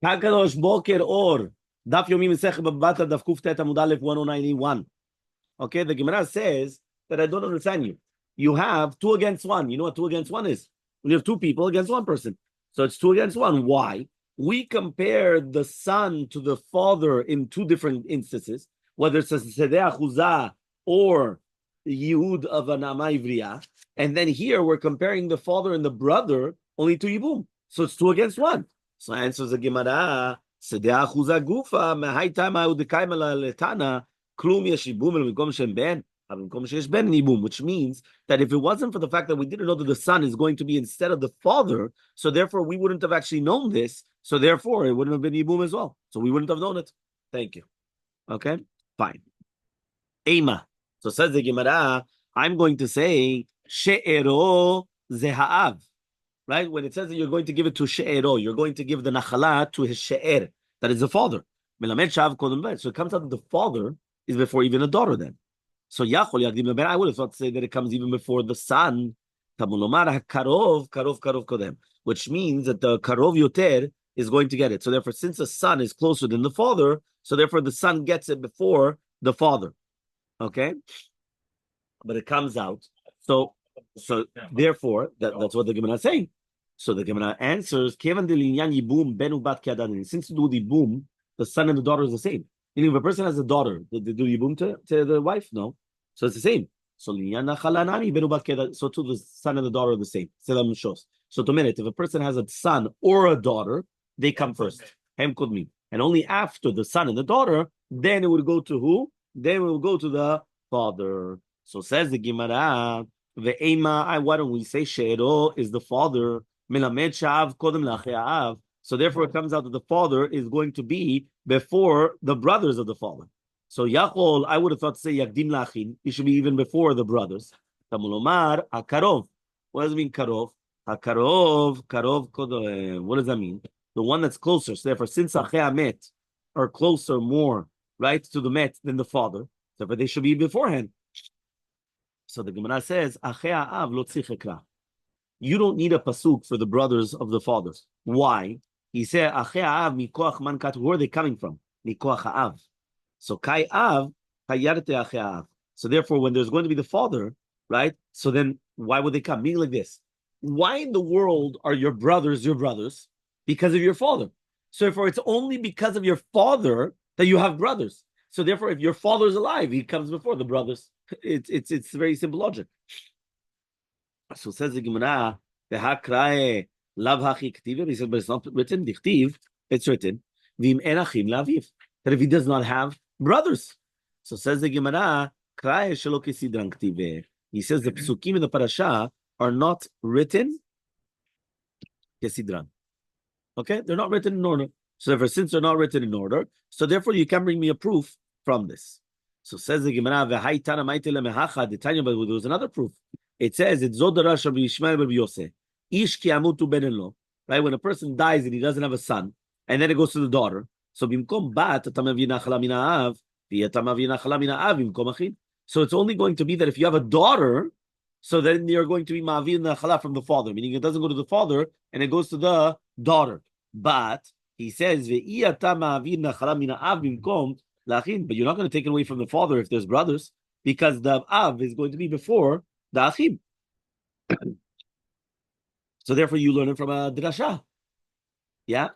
Kakadosh Boker Or. Daf Yomi Masechet Batra Daf Kuftet Amud Aleph 1091. Okay, the Gemara says that I don't understand you. You have two against one. You know what two against one is? When you have two people against one person. So it's two against one. Why? We compare the son to the father in two different instances, whether it's a Sedeh Chuzah or Yehud of an Ama Ivriya. And then here we're comparing the father and the brother only to Yibum. So it's two against one. So answers the Gemara, Sedeh Chuzah Gufa, Mehaita Ma'udikaim Letana, Klum Yeshibum and Mikom Shem Ben. Which means that if it wasn't for the fact that we didn't know that the son is going to be instead of the father, so therefore we wouldn't have actually known this, so therefore it wouldn't have been Yibum as well. So we wouldn't have known it. Thank you. Okay, fine. Ema. So says the Gemara, I'm going to say She'ero Zeha'av. Right? When it says that you're going to give it to She'ero, you're going to give the Nachala to his She'er, that is the father. So it comes out that the father is before even a daughter then. So Yachol Yagdim Leben, I would have thought to say that it comes even before the son. Which means that the Karov Yoter is going to get it. So therefore, since the son is closer than the father, so therefore the son gets it before the father. Okay? But it comes out. So therefore, that's what the Gemara is saying. So the Gemara answers, since the Yibum, the son and the daughter is the same. Meaning if a person has a daughter, do Yibum to the wife? No. So it's the same. So to the son and the daughter are the same. So to minute, if a person has a son or a daughter, they come first. And only after the son and the daughter, then it would go to who? Then it will go to the father. So says the Gemara, why don't we say She'ero is the father? So therefore it comes out that the father is going to be before the brothers of the father. So Yachol, I would have thought to say Yagdim Lachin, he should be even before the brothers. Tamulomar, Akarov. What does it mean, Karov? Karov, what does that mean? The one that's closer. So therefore, since Achei Met are closer more, right, to the Met than the father, therefore they should be beforehand. So the Gemara says, Achei Ha'av lo tzich ekra. You don't need a pasuk for the brothers of the fathers. Why? He said, Achei Ha'av mikoach mankat. Who are they coming from? Mikoach Ha'av. So Kai Av, Hayarte Achei Ha'av. So therefore, when there's going to be the father, right? So then why would they come? Meaning like this. Why in the world are your brothers? Because of your father. So therefore, it's only because of your father that you have brothers. So therefore, if your father is alive, he comes before the brothers. It's very simple logic. So says the Gemara, "V'hakrae lav hachi k'tiv." He said, but it's not written. Dichtiv, it's written. V'im en achim laviv. That if he does not have brothers, so says the Gemara, "Krae shelo kesidran k'tiv." He says the psukim in the parasha are not written kesidran. Okay, they're not written in order. So therefore, since they're not written in order, so therefore you can bring me a proof from this. So says the Gemara, "V'haitana ma'itele mehacha." The Tanya, but there was another proof. It says it's Zodarash Rabbi Yishmael Rabbi Yosef. Ish ki amutu ben-en-lo. Right, when a person dies and he doesn't have a son, and then it goes to the daughter. So bimkom bat atamavi nachala min ha'av, v'yatamavi nachala min ha'av bimkom achin. So it's only going to be that if you have a daughter, so then you're going to be ma'avir nachala from the father, meaning it doesn't go to the father and it goes to the daughter. But he says v'iyata ma'avir nachala min ha'av bimkom lachin. But you're not going to take it away from the father if there's brothers, because the av is going to be before the achim. So therefore you learn it from a drasha. Yeah?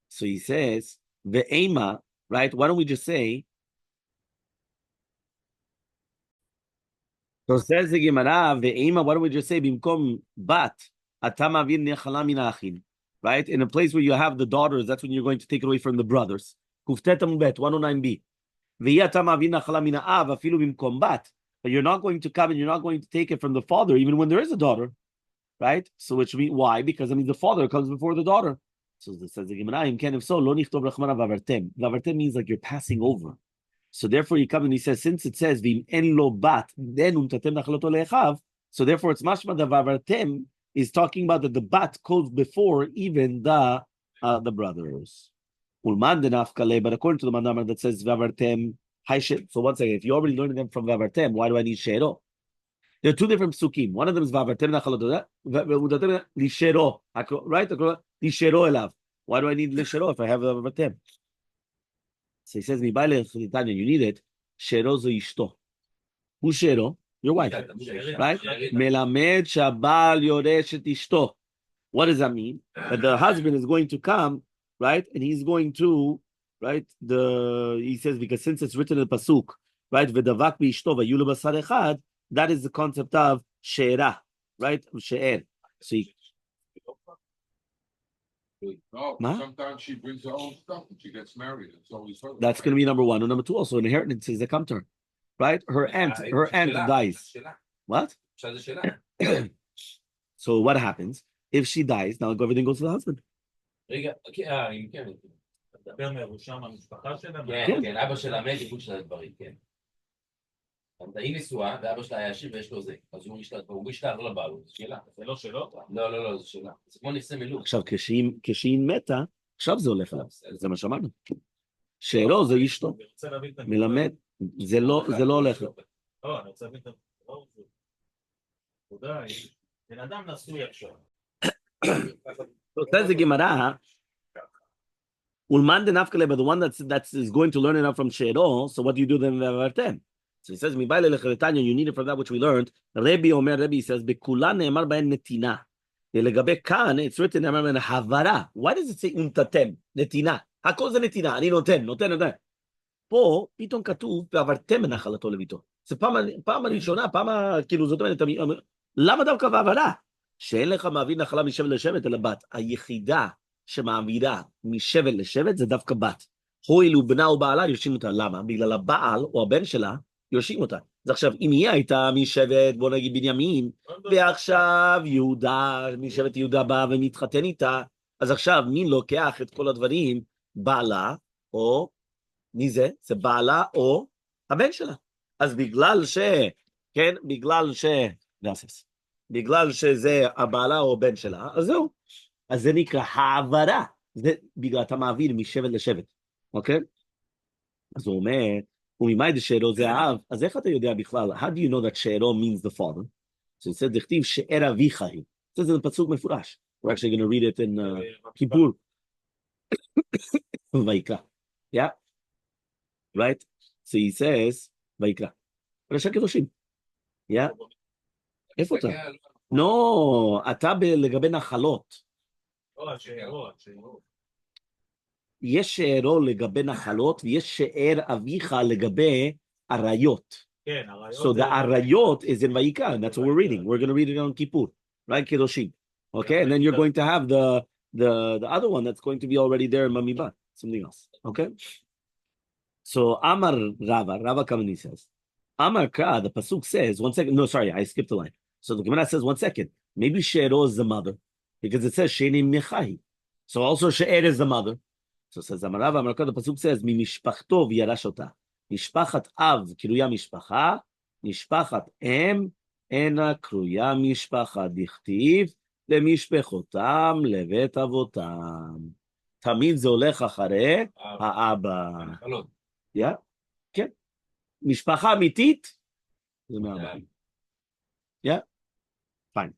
So he says, ve'ema, right? Why don't we just say, so says the Gemara, ve'ema, why don't we just say, bimkom bat, atam avir nechala min ha'achim. Right? In a place where you have the daughters, that's when you're going to take it away from the brothers. Kuftet amud bet, 109b. Ve'yatam avir nechala min ha'av, afilu bimkom bat. But you're not going to come and you're not going to take it from the father, even when there is a daughter, right? So which means why? Because that means the father comes before the daughter. So this says the Gemara, if so, lo nichtov rachmana vavartem. Vavartem means like you're passing over. So therefore he comes and he says, since it says v'im en lo bat, then umtatem nachaloto lechav. So therefore it's mashma the vavartem is talking about that the bat goes before even the brothers. Ulman denafkale, but according to the mandamar that says vavartem. So one second, if you already learned them from Vavartem, why do I need She'ero? There are two different psukim. One of them is Vavartem Nachalot, Lishero, right? Lishero Elav. Why do I need l'shero if I have a vatem? So he says, you need it. Shero zo ishto. Who's shero? Your wife, right? Melamed shabal yoresh et ishto. What does that mean? That the husband is going to come, right? And he's going to, right? He says, because since it's written in the pasuk, right? V'davak b'ishto v'yulu basar echad, that is the concept of she'era, right? She'er. So no, sometimes she brings her own stuff when she gets married. It's always her. That's going to be number one. And number two, also inheritances that come to her, right? Her aunt dies. What? So what happens if she dies? Now everything goes to the husband. היא נשואה, ואבא שלה היה עשיר ויש לו זה. אז הוא משתער לבעלות. שאלה. זה לא שלו? לא, זה שלה. זה כמו נכסי מילוט. עכשיו, כשהיא מתה, עכשיו זה הולך עליו. זה מה שאמרנו. שאלו זה אשתו. מלמד. זה לא הולך. לא, אני רוצה להבין את זה. תודה, בן אדם נשוי עכשיו. Says the Gemara, Ulman de nafkale, but the one that is going to learn enough from She'ero, so what do you do then? So he says, you need it from that which we learned. Rabbi says, it's written, why does it say untatem? Netina. הכל זה נתינה, אני נותן. פה, פתאום כתוב, ועברתם מנחלתו לביתו. זה פעם הראשונה, כאילו, זאת אומרת, למה דווקא בעברה? שאין לך מעביר נחלה משבט לשבט, אלא בת. היחידה שמעבירה משבט לשבט, זה דווקא בת. הואיל ובנה ובעלה, יורשים אותה. למה? בגלל הבעל, או הבן שלה, יורשים אותה. אז עכשיו, אם היא הייתה משבט, בוא נגיד בנימין, ועכשיו יהודה, משבט יהודה בא ומתחתן איתה, אז עכשיו מי לוקח את כל הדברים? בעלה, או מי זה? זה בעלה, או הבן שלה. אז בגלל שזה הבעלה או הבן שלה, אז זהו. אז זה נקרא העברה. זה בגלל אתה מעביר משבט לשבט. אוקיי? אז הוא אומר, וממאי דשארו זה האב, אז איך אתה יודע בכלל? How do you know that שארו means the father? So it says, דכתיב שאר אביך היא. זה פסוק מפורש. We're actually going to read it in כיפור. ויקרא. Yeah? Right? So he says, ויקרא. פרשת קדושים. Yeah? איפה אתה? לא, אתה לגבי נחלות. יש שארו לגבי נחלות, ויש שאר אביך לגבי עריות. כן, עריות. So the עריות is in ויקרא, and that's what we're reading. We're going to read it on כיפור. Right? קדושים. Okay? And then you're going to have the other one that's going to be already there in Mamibat. Something else. Okay? So Amar Rava Kamani says, Amar Ka, the Pasuk says, 1 second, no, sorry, I skipped a line. So the Gemara says, 1 second, maybe She'ero is the mother, because it says She'enim Nechahi. So also She'er is the mother. So it says, Amar Rava, Amar Ka, the Pasuk says, Mi Mishpachto v'yarash ota. Mishpachat Av, Kiruya Mishpacha, Mishpachat Em, Ena Kruya Mishpacha, Dichtiv, למשפחותם לבית אבותם. תמיד זה הולך אחרי האבא. כן. משפחה אמיתית, זה מהאבא. fine.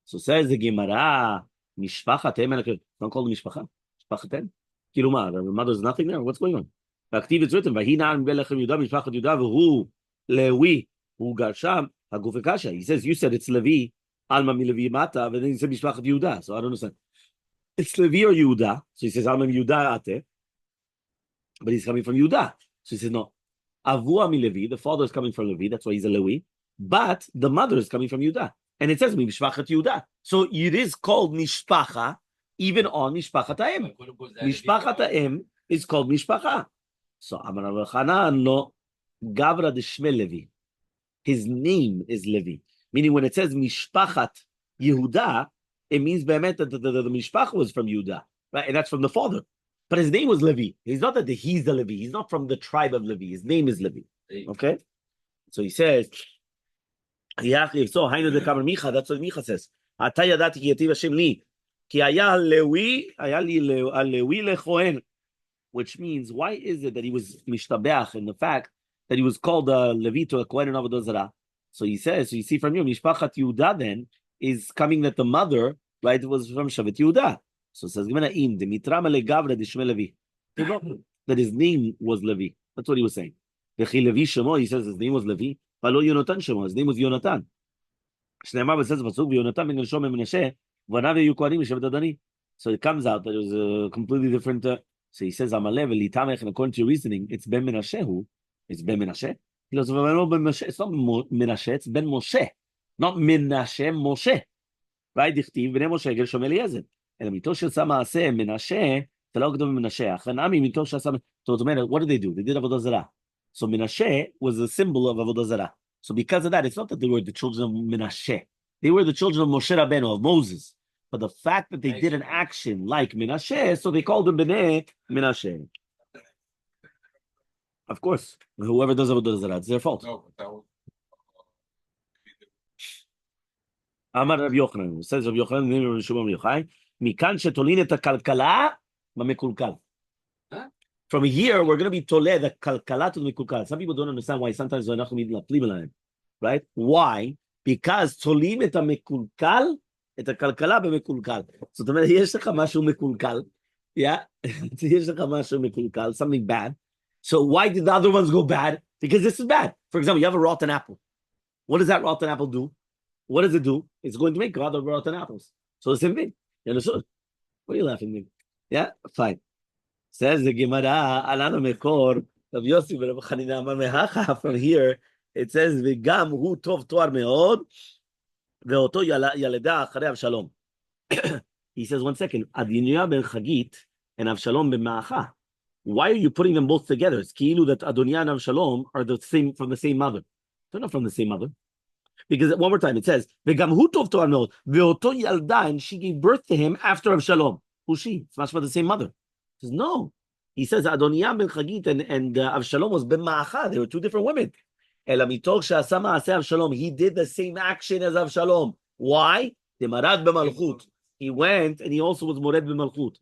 So says the Gemara, משפחת הם, don't call them משפחה, משפחת הם. כאילו מה, the mother's nothing there, what's going on? והכתיב it's written, והיא נען בלחם יהודה, משפחת יהודה, והוא לוי, הוא גר שם, הגוף הקשה. He says, you said it's Levi, Alma mi mata, and then he said Mishpachat Yehuda. So I don't understand. It's Levi or Yehuda. So he says Alma mi Yehuda ate, but he's coming from Yehuda. So he says no. Avua mi Levi. The father is coming from Levi. That's why he's a Levi. But the mother is coming from Yehuda, and it says Mishpachat Yehuda. So it is called Mishpacha even on Mishpachat Haim. Mishpachat Haim is called Mishpacha. So Amar Rav Chanan no Gavra de Shme Levi. His name is Levi. Meaning when it says Mishpachat Yehuda, it means be'emet that the Mishpach was from Yehuda, right? And that's from the father. But his name was Levi. He's not that he's the Levi. He's not from the tribe of Levi. His name is Levi. Okay? So he says, so Hainu de Kamar Micha, that's what Micha says. Ata yadati ki yativ Hashem li, ki haya Lewi lechoen. Which means, why is it that he was Mishtabeach in the fact that he was called Levi to a Kohen and Avodah Zarah? So he says, so you see from here, Mishpachat Yehuda then is coming that the mother, right, was from Shevet Yehuda. So it says, that his name was Levi. That's what he was saying. He says his name was Levi. His name was Yonatan. So it comes out that it was a completely different. So he says, and according to your reasoning, it's Ben Menashe. It's Ben Menashe. He goes, it's not Menashe, it's Ben Moshe. Not Menashe, Moshe. Right? Dichtiv, Bnei Moshe, Gershom Eliezer. אלא מתוך שעשה מעשה מנשה, אתה לא קודם מנשה. הכנעמי מתוך שעשה... זאת אומרת, what did they do? They did עבודה זרה. So Menashe was a symbol of עבודה זרה. So because of that, it's not that they were the children of Menashe. They were the children of Moshe Rabbeinu, of Moses. But the fact that they did an action like Menashe, so they called them Bnei Menashe. Of course, whoever does avodah zarah, it's their fault. No, but that was. Amar Rabbi Yochanan, says Rabbi Yochanan, name of Shimon Yochai, Mikan shetolin et kalkala b'mekulkal. From here, we're going to be toleh the kalkala to the mekulkal. Some people don't understand why sometimes we're not going to be right? Why? Because tolim et mekulkal et kalkala b'mekulkal. So the yesh lecha mashu mekulkal, yeah, yesh lecha mashu mekulkal, something bad. So why did the other ones go bad? Because this is bad. For example, you have a rotten apple. What does that rotten apple do? What does it do? It's going to make other rotten apples. So the same thing. You understood? What are you laughing at? Yeah, fine. Says the Gemara, Alana Mekor, of Yossi Rabbi Chanina Mehacha. From here, it says, V'gam hu tov toar meod, ve'oto yaleda acharei Avshalom. He says, one second, Adoniah ben Chagit and Avshalom ben Ma'acha. Why are you putting them both together? It's ki'ilu that Adoniah and Avshalom are the same from the same mother. They're not from the same mother. Because one more time it says, "V'gam hu tov toar meod, ve'oto yalda," and she gave birth to him after Avshalom. Who's she? It's not the same mother. He says no. He says Adoniah ben Chagit and Avshalom was ben Ma'acha. They were two different women. Ela mitoch she'asa ma'aseh Avshalom. He did the same action as Avshalom. Why? Demarad b'malchut. He went and he also was mored b'malchut.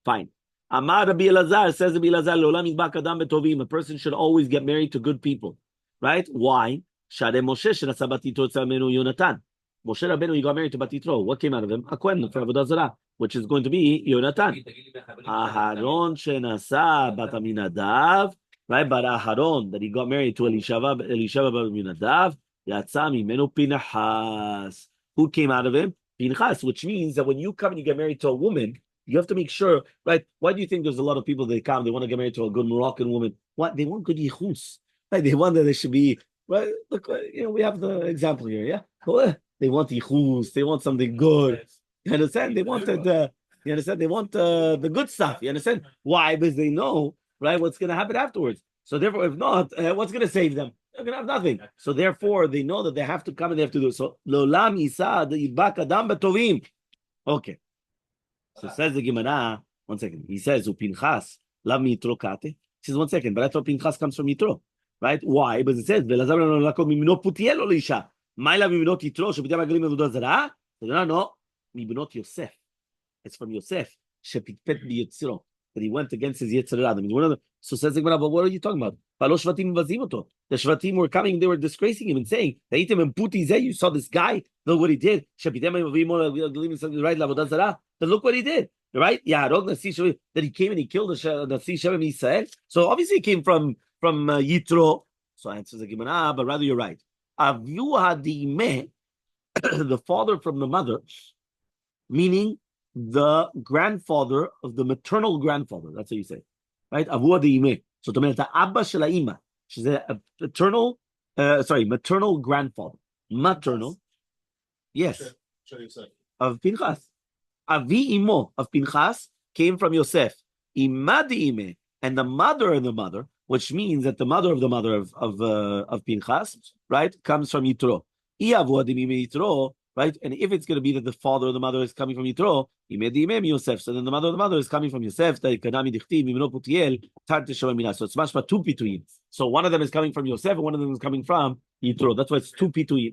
Fine. Amar Rabbi Elazar, says Rabbi Elazar, Le'olam yizbach adam betovim. A person should always get married to good people. Right? Why? Share Moshe shenasa batitro tzal menu Yonatan. Moshe Rabbeinu, he got married to Batitro. What came out of him? A kohen for avodah zarah, which is going to be Yonatan. Aharon shenasa bat Aminadav. Right? But Aharon, that he got married to Elishava bat Aminadav, yatsa mimenu Pinchas. Who came out of him? Pinchas, which means that when you come and you get married to a woman, you have to make sure, right? Why do you think there's a lot of people that come, they want to get married to a good Moroccan woman? What? They want good yichus. Right? They want that they should be, right? Look, we have the example here, yeah? They want yichus, they want something good. You understand? They want you understand? They want the good stuff. You understand? Why? Because they know, right, what's going to happen afterwards. So therefore, if not, what's going to save them? They're going to have nothing. So therefore, they know that they have to come and they have to do it. So, Lolam Isa, the Yidbak Adam Betovim. Okay. So says the Gemara, one second. He says, Upinchas, Lav Mitro Kate. He says, one second, but I thought Pinchas comes from Mitro. Right? Why? Because it says, Velazar Lako Mimino Putiel Olisha. Maila Mimino Titro, Shepitam Agalim Avodah Zarah. No, Mibinot Yosef. It's from Yosef. Shepitpet Biyotziro. That he went against his Yetzirah. I mean, so says the Gemara, but what are you talking about? The Shvatim were coming, they were disgracing him and saying, you saw this guy, look what he did. Then look what he did. Right? Yeah, that he came and he killed the Nasi Shem Israel. So obviously it came from Yitro. So answers the Gemara, but rather you're right. The father from the mother, meaning the grandfather of the maternal grandfather. That's what you say. Right? Avua de'imeh. So, the Abba shel ha'ima. She's a maternal grandfather. Maternal. Yes. Of Pinchas. Avi imo of Pinchas came from Yosef. Ima de'imeh. And the mother of the mother, which means that the mother of the mother of Pinchas, right, comes from Yitro. Avua de'imeh Yitro. Right? And if it's going to be that the father or the mother is coming from Yitro, Yosef. So then the mother of the mother is coming from Yosef. So it's mashma two pituim. So one of them is coming from Yosef and one of them is coming from Yitro. That's why it's two pituel.